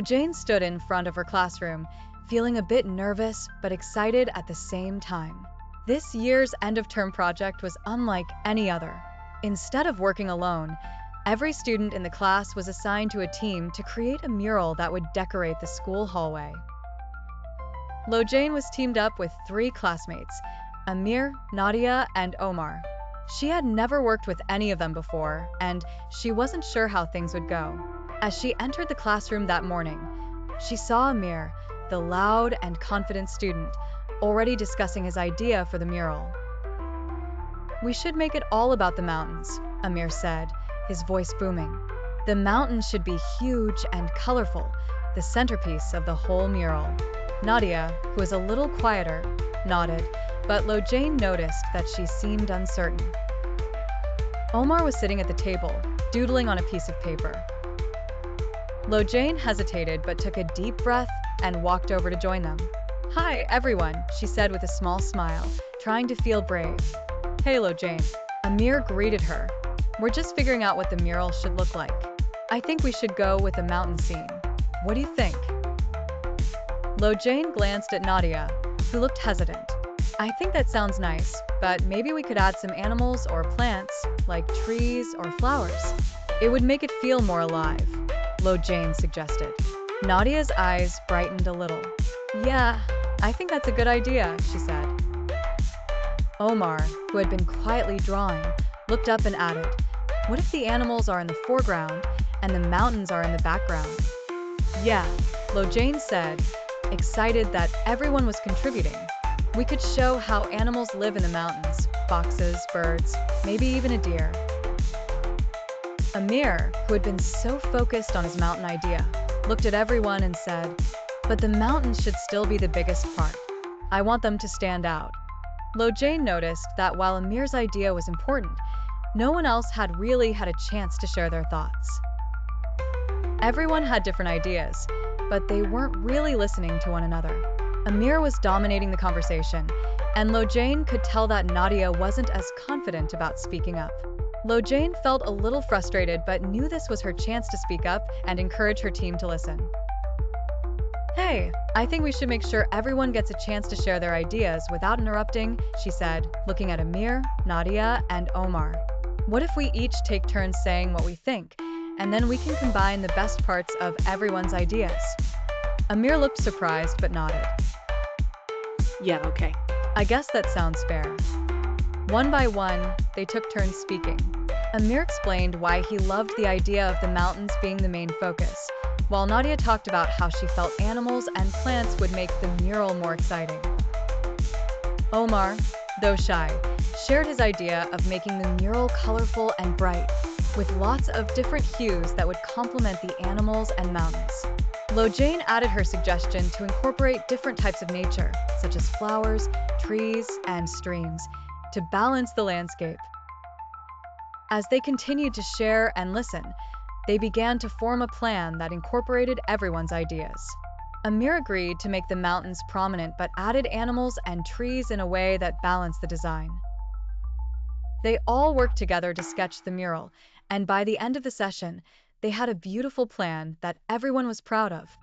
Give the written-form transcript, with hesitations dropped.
Jane stood in front of her classroom, feeling a bit nervous but excited at the same time. This year's end-of-term project was unlike any other. Instead of working alone, every student in the class was assigned to a team to create a mural that would decorate the school hallway. Jane was teamed up with three classmates, Amir, Nadia, and Omar. She had never worked with any of them before, and she wasn't sure how things would go. As she entered the classroom that morning, she saw Amir, the loud and confident student, already discussing his idea for the mural. "We should make it all about the mountains," Amir said, his voice booming. "The mountains should be huge and colorful, the centerpiece of the whole mural." Nadia, who was a little quieter, nodded, but Jane noticed that she seemed uncertain. Omar was sitting at the table, doodling on a piece of paper. Jane hesitated but took a deep breath and walked over to join them. "Hi, everyone," she said with a small smile, trying to feel brave. "Hey, Jane." Amir greeted her. "We're just figuring out what the mural should look like. I think we should go with the mountain scene. What do you think?" Jane glanced at Nadia, who looked hesitant. "I think that sounds nice, but maybe we could add some animals or plants, like trees or flowers. It would make it feel more alive," Jane suggested. Nadia's eyes brightened a little. "Yeah, I think that's a good idea," she said. Omar, who had been quietly drawing, looked up and added, "What if the animals are in the foreground and the mountains are in the background?" "Yeah," Jane said, excited that everyone was contributing. "We could show how animals live in the mountains, foxes, birds, maybe even a deer." Amir, who had been so focused on his mountain idea, looked at everyone and said, "But the mountains should still be the biggest part. I want them to stand out." Jane noticed that while Amir's idea was important, no one else had really had a chance to share their thoughts. Everyone had different ideas, but they weren't really listening to one another. Amir was dominating the conversation, and Jane could tell that Nadia wasn't as confident about speaking up. Jane felt a little frustrated but knew this was her chance to speak up and encourage her team to listen. "Hey, I think we should make sure everyone gets a chance to share their ideas without interrupting," she said, looking at Amir, Nadia, and Omar. "What if we each take turns saying what we think, and then we can combine the best parts of everyone's ideas?" Amir looked surprised but nodded. Yeah, okay. "I guess that sounds fair." One by one, they took turns speaking. Amir explained why he loved the idea of the mountains being the main focus, while Nadia talked about how she felt animals and plants would make the mural more exciting. Omar, though shy, shared his idea of making the mural colorful and bright, with lots of different hues that would complement the animals and mountains. Jane added her suggestion to incorporate different types of nature, such as flowers, trees, and streams, to balance the landscape. As they continued to share and listen, they began to form a plan that incorporated everyone's ideas. Amir agreed to make the mountains prominent but added animals and trees in a way that balanced the design. They all worked together to sketch the mural, and by the end of the session, they had a beautiful plan that everyone was proud of.